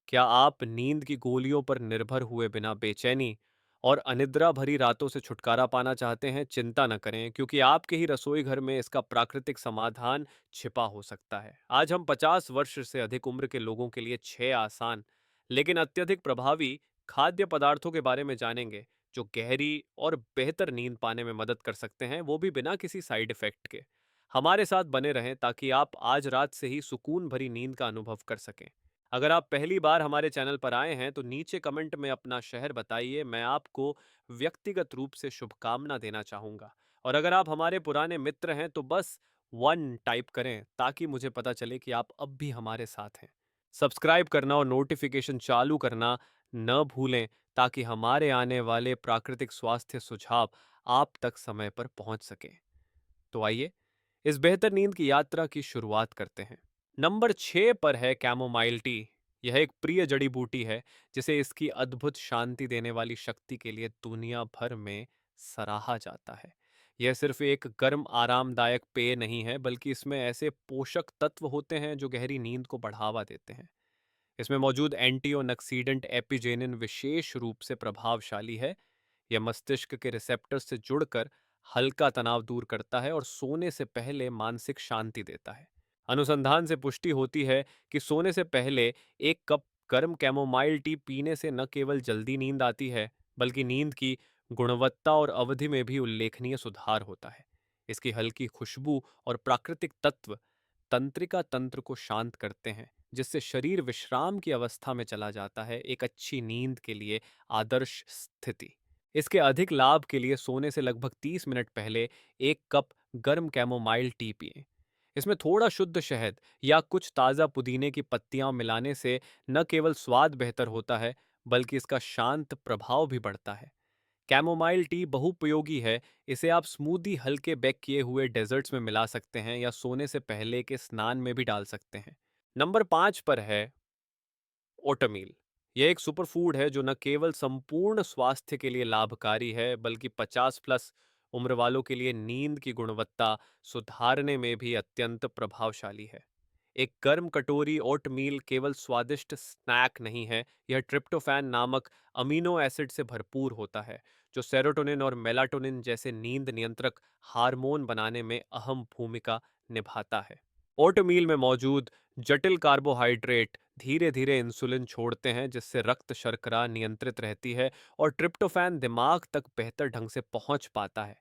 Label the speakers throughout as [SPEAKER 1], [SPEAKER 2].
[SPEAKER 1] क्या आप नींद की गोलियों पर निर्भर हुए बिना बेचैनी और अनिद्रा भरी रातों से छुटकारा पाना चाहते हैं? चिंता न करें, क्योंकि आपके ही रसोई घर में इसका प्राकृतिक समाधान छिपा हो सकता है। आज हम 50 वर्ष से अधिक उम्र के लोगों के लिए 6 आसान लेकिन अत्यधिक प्रभावी खाद्य पदार्थों के बारे में जानेंगे, जो गहरी और बेहतर नींद पाने में मदद कर सकते हैं, वो भी बिना किसी साइड इफेक्ट के। हमारे साथ बने रहें ताकि आप आज रात से ही सुकून भरी नींद का अनुभव कर सकें। अगर आप पहली बार हमारे चैनल पर आए हैं तो नीचे कमेंट में अपना शहर बताइए, मैं आपको व्यक्तिगत रूप से शुभकामना देना चाहूँगा। और अगर आप हमारे पुराने मित्र हैं तो बस 1 टाइप करें ताकि मुझे पता चले कि आप अब भी हमारे साथ हैं। सब्सक्राइब करना और नोटिफिकेशन चालू करना न भूलें ताकि हमारे आने वाले प्राकृतिक स्वास्थ्य सुझाव आप तक समय पर पहुंच सकें। तो आइए इस बेहतर नींद की यात्रा की शुरुआत करते हैं। नंबर 6 पर है कैमोमाइल टी। यह एक प्रिय जड़ी बूटी है जिसे इसकी अद्भुत शांति देने वाली शक्ति के लिए दुनिया भर में सराहा जाता है। यह सिर्फ एक गर्म आरामदायक पेय नहीं है, बल्कि इसमें ऐसे पोषक तत्व होते हैं जो गहरी नींद को बढ़ावा देते हैं। इसमें मौजूद एंटीओक्सीडेंट एपिजेनिन विशेष रूप से प्रभावशाली है। यह मस्तिष्क के रिसेप्टर्स से जुड़कर हल्का तनाव दूर करता है और सोने से पहले मानसिक शांति देता है। अनुसंधान से पुष्टि होती है कि सोने से पहले 1 कप गर्म कैमोमाइल टी पीने से न केवल जल्दी नींद आती है, बल्कि नींद की गुणवत्ता और अवधि में भी उल्लेखनीय सुधार होता है। इसकी हल्की खुशबू और प्राकृतिक तत्व तंत्रिका तंत्र को शांत करते हैं, जिससे शरीर विश्राम की अवस्था में चला जाता है, एक अच्छी नींद के लिए आदर्श स्थिति। इसके अधिक लाभ के लिए सोने से लगभग 30 मिनट पहले 1 कप गर्म कैमोमाइल टी पिएं। इसमें थोड़ा शुद्ध शहद या कुछ ताज़ा पुदीने की पत्तियां मिलाने से न केवल स्वाद बेहतर होता है, बल्कि इसका शांत प्रभाव भी बढ़ता है। कैमोमाइल टी बहुपयोगी है। इसे आप स्मूदी, हल्के बेक किए हुए डेजर्ट्स में मिला सकते हैं या सोने से पहले के स्नान में भी डाल सकते हैं। नंबर 5 पर है ओटमील। यह एक सुपरफूड है जो न केवल संपूर्ण स्वास्थ्य के लिए लाभकारी है, बल्कि 50 प्लस उम्र वालों के लिए नींद की गुणवत्ता सुधारने में भी अत्यंत प्रभावशाली है। एक गर्म कटोरी ओटमील केवल स्वादिष्ट स्नैक नहीं है, यह ट्रिप्टोफैन नामक अमीनो एसिड से भरपूर होता है, जो सेरोटोनिन और मेलाटोनिन जैसे नींद नियंत्रक हार्मोन बनाने में अहम भूमिका निभाता है। ओटमील में मौजूद जटिल कार्बोहाइड्रेट धीरे धीरे इंसुलिन छोड़ते हैं, जिससे रक्त शर्करा नियंत्रित रहती है और ट्रिप्टोफैन दिमाग तक बेहतर ढंग से पहुंच पाता है।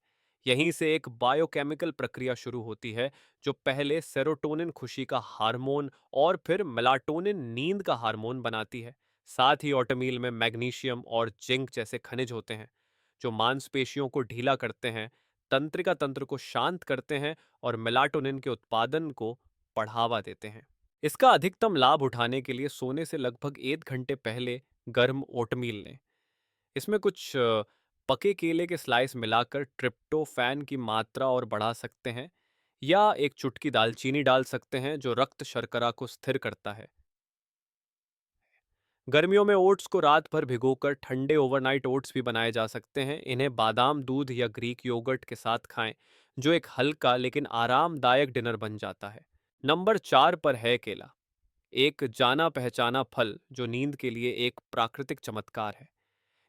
[SPEAKER 1] यहीं से एक बायोकेमिकल प्रक्रिया शुरू होती है, जो पहले सेरोटोनिन खुशी का हार्मोन और फिर मेलाटोनिन नींद का हार्मोन बनाती है। साथ ही ओटमील में मैग्नीशियम और जिंक जैसे खनिज होते हैं, जो मांसपेशियों को ढीला करते हैं, तंत्रिका तंत्र को शांत करते हैं और मेलाटोनिन के उत्पादन को बढ़ावा देते हैं। इसका अधिकतम लाभ उठाने के लिए सोने से लगभग 1 घंटे पहले गर्म ओटमील लें। इसमें कुछ पके केले के स्लाइस मिलाकर ट्रिप्टोफैन की मात्रा और बढ़ा सकते हैं, या एक चुटकी दालचीनी डाल सकते हैं जो रक्त शर्करा को स्थिर करता है। गर्मियों में ओट्स को रात भर भिगोकर ठंडे ओवरनाइट ओट्स भी बनाए जा सकते हैं। इन्हें बादाम दूध या ग्रीक योगर्ट के साथ खाएं, जो एक हल्का लेकिन आरामदायक डिनर बन जाता है। नंबर 4 पर है केला, एक जाना पहचाना फल जो नींद के लिए एक प्राकृतिक चमत्कार है।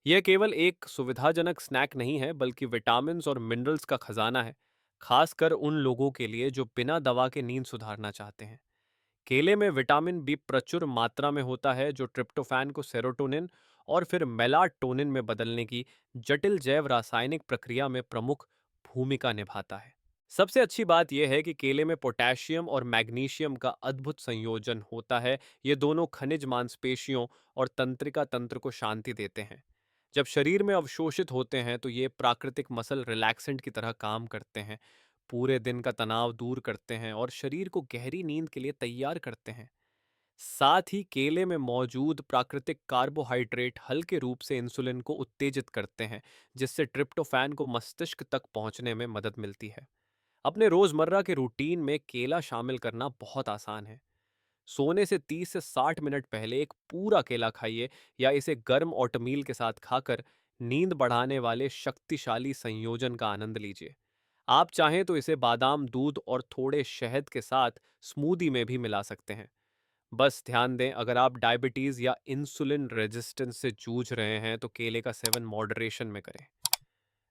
[SPEAKER 1] यह केवल एक सुविधाजनक स्नैक नहीं है, बल्कि विटामिन्स और मिनरल्स का खजाना है, खासकर उन लोगों के लिए जो बिना दवा के नींद सुधारना चाहते हैं। केले में विटामिन बी प्रचुर मात्रा में होता है, जो ट्रिप्टोफैन को सेरोटोनिन और फिर मेलाटोनिन में बदलने की जटिल जैव रासायनिक प्रक्रिया में प्रमुख भूमिका निभाता है। सबसे अच्छी बात यह है कि केले में पोटेशियम और मैग्नीशियम का अद्भुत संयोजन होता है। ये दोनों खनिज मांसपेशियों और तंत्रिका तंत्र को शांति देते हैं। जब शरीर में अवशोषित होते हैं तो ये प्राकृतिक मसल रिलैक्सेंट की तरह काम करते हैं, पूरे दिन का तनाव दूर करते हैं और शरीर को गहरी नींद के लिए तैयार करते हैं। साथ ही केले में मौजूद प्राकृतिक कार्बोहाइड्रेट हल्के रूप से इंसुलिन को उत्तेजित करते हैं, जिससे ट्रिप्टोफैन को मस्तिष्क तक पहुंचने में मदद मिलती है। अपने रोजमर्रा के रूटीन में केला शामिल करना बहुत आसान है। सोने से 30 से 60 मिनट पहले एक पूरा केला खाइए, या इसे गर्म ओटमील के साथ खाकर नींद बढ़ाने वाले शक्तिशाली संयोजन का आनंद लीजिए। आप चाहें तो इसे बादाम दूध और थोड़े शहद के साथ स्मूदी में भी मिला सकते हैं। बस ध्यान दें, अगर आप डायबिटीज़ या इंसुलिन रेजिस्टेंस से जूझ रहे हैं तो केले का सेवन मॉडरेशन में करें।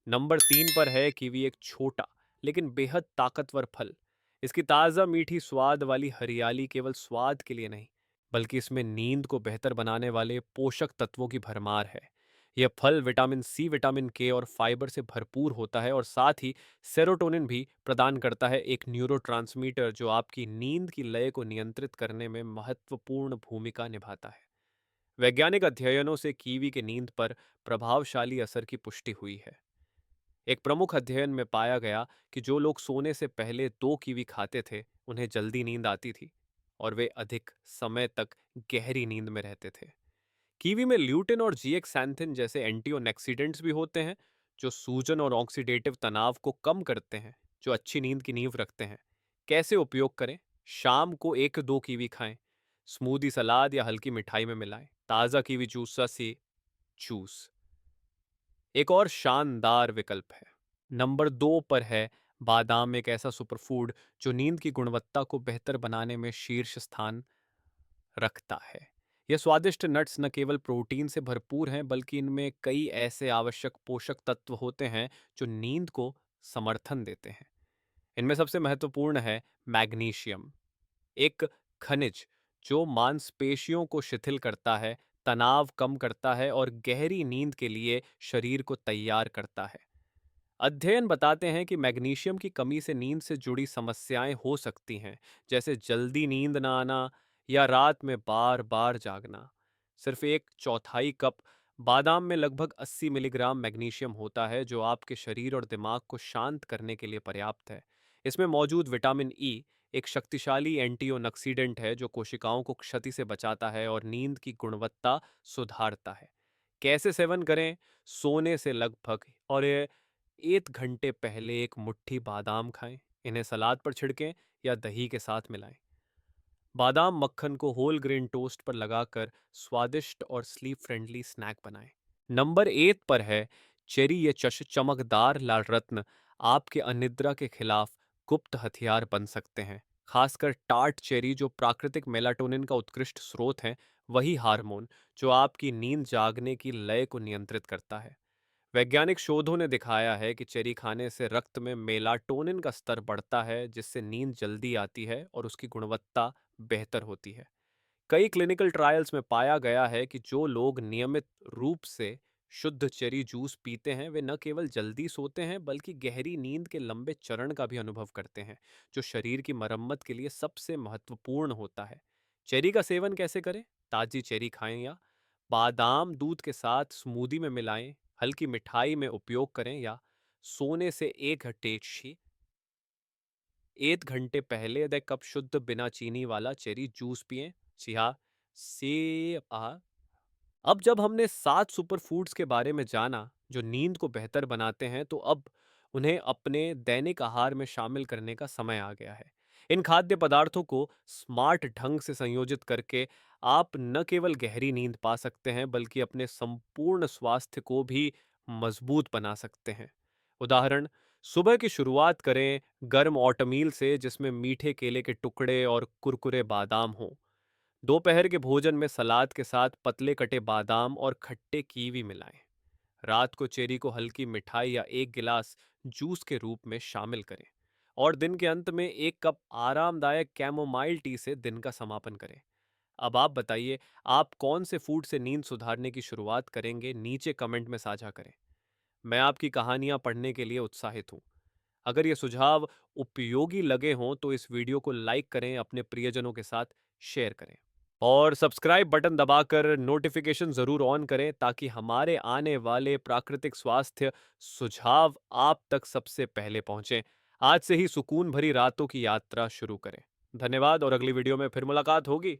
[SPEAKER 1] नंबर 3 पर है कीवी, एक छोटा लेकिन बेहद ताकतवर फल। इसकी ताज़ा मीठी स्वाद वाली हरियाली केवल स्वाद के लिए नहीं, बल्कि इसमें नींद को बेहतर बनाने वाले पोषक तत्वों की भरमार है। यह फल विटामिन सी, विटामिन के और फाइबर से भरपूर होता है और साथ ही सेरोटोनिन भी प्रदान करता है, एक न्यूरोट्रांसमीटर जो आपकी नींद की लय को नियंत्रित करने में महत्वपूर्ण भूमिका निभाता है। वैज्ञानिक अध्ययनों से कीवी के नींद पर प्रभावशाली असर की पुष्टि हुई है। एक प्रमुख अध्ययन में पाया गया कि जो लोग सोने से पहले 2 कीवी खाते थे, उन्हें जल्दी नींद आती थी और वे अधिक समय तक गहरी नींद में रहते थे। कीवी में ल्यूटिन और जीएक्सैंथिन जैसे एंटीऑक्सीडेंट्स भी होते हैं, जो सूजन और ऑक्सीडेटिव तनाव को कम करते हैं, जो अच्छी नींद की नींव रखते हैं। कैसे उपयोग करें? शाम को 1 2 कीवी खाएं, स्मूदी, सलाद या हल्की मिठाई में मिलाएं। ताज़ा कीवी जूस से जूस एक और शानदार विकल्प है। नंबर 2 पर है बादाम, एक ऐसा सुपरफूड जो नींद की गुणवत्ता को बेहतर बनाने में शीर्ष स्थान रखता है। यह स्वादिष्ट नट्स न केवल प्रोटीन से भरपूर हैं, बल्कि इनमें कई ऐसे आवश्यक पोषक तत्व होते हैं जो नींद को समर्थन देते हैं। इनमें सबसे महत्वपूर्ण है मैग्नीशियम, एक खनिज जो मांसपेशियों को शिथिल करता है, तनाव कम करता है और गहरी नींद के लिए शरीर को तैयार करता है। अध्ययन बताते हैं कि मैग्नीशियम की कमी से नींद से जुड़ी समस्याएं हो सकती हैं, जैसे जल्दी नींद ना आना या रात में बार बार जागना। सिर्फ एक चौथाई कप बादाम में लगभग 80 मिलीग्राम मैग्नीशियम होता है, जो आपके शरीर और दिमाग को शांत करने के लिए पर्याप्त है। इसमें मौजूद विटामिन ई एक शक्तिशाली एंटीऑक्सीडेंट है जो कोशिकाओं को क्षति से बचाता है और नींद की गुणवत्ता सुधारता है। कैसे सेवन करें? सोने से लगभग और 1 घंटे पहले एक मुट्ठी बादाम खाएं। इन्हें सलाद पर छिड़कें या दही के साथ मिलाएं। बादाम मक्खन को होल ग्रेन टोस्ट पर लगाकर स्वादिष्ट और स्लीप फ्रेंडली स्नैक बनाएं। नंबर 8 पर है चेरी, ये चमकदार लाल रत्न आपके अनिद्रा के खिलाफ गुप्त हथियार बन सकते हैं। खासकर टार्ट चेरी, जो प्राकृतिक मेलाटोनिन का उत्कृष्ट स्रोत है, वही हार्मोन जो आपकी नींद जागने की लय को नियंत्रित करता है। वैज्ञानिक शोधों ने दिखाया है कि चेरी खाने से रक्त में मेलाटोनिन का स्तर बढ़ता है, जिससे नींद जल्दी आती है और उसकी गुणवत्ता बेहतर होती है। कई क्लिनिकल ट्रायल्स में पाया गया है कि जो लोग नियमित रूप से शुद्ध चेरी जूस पीते हैं, वे न केवल जल्दी सोते हैं, बल्कि गहरी नींद के लंबे चरण का भी अनुभव करते हैं, जो शरीर की मरम्मत के लिए सबसे महत्वपूर्ण होता है। चेरी का सेवन कैसे करें? ताजी चेरी खाएं या बादाम दूध के साथ स्मूदी में मिलाएं, हल्की मिठाई में उपयोग करें या सोने से 1 घंटे पहले आधा कप शुद्ध बिना चीनी वाला चेरी जूस पिएं। जी हाँ, से अब जब हमने 7 सुपर फूड्स के बारे में जाना जो नींद को बेहतर बनाते हैं, तो अब उन्हें अपने दैनिक आहार में शामिल करने का समय आ गया है। इन खाद्य पदार्थों को स्मार्ट ढंग से संयोजित करके आप न केवल गहरी नींद पा सकते हैं, बल्कि अपने संपूर्ण स्वास्थ्य को भी मजबूत बना सकते हैं। उदाहरण, सुबह की शुरुआत करें गर्म ओटमील से, जिसमें मीठे केले के टुकड़े और कुरकुरे बादाम हों। दोपहर के भोजन में सलाद के साथ पतले कटे बादाम और खट्टे कीवी मिलाएं। रात को चेरी को हल्की मिठाई या एक गिलास जूस के रूप में शामिल करें। और दिन के अंत में 1 कप आरामदायक कैमोमाइल टी से दिन का समापन करें। अब आप बताइए, आप कौन से फूड से नींद सुधारने की शुरुआत करेंगे? नीचे कमेंट में साझा करें। मैं आपकी कहानियां पढ़ने के लिए उत्साहित हूँ। अगर ये सुझाव उपयोगी लगे हों तो इस वीडियो को लाइक करें, अपने प्रियजनों के साथ शेयर करें और सब्सक्राइब बटन दबाकर नोटिफिकेशन जरूर ऑन करें, ताकि हमारे आने वाले प्राकृतिक स्वास्थ्य सुझाव आप तक सबसे पहले पहुंचें। आज से ही सुकून भरी रातों की यात्रा शुरू करें। धन्यवाद और अगली वीडियो में फिर मुलाकात होगी।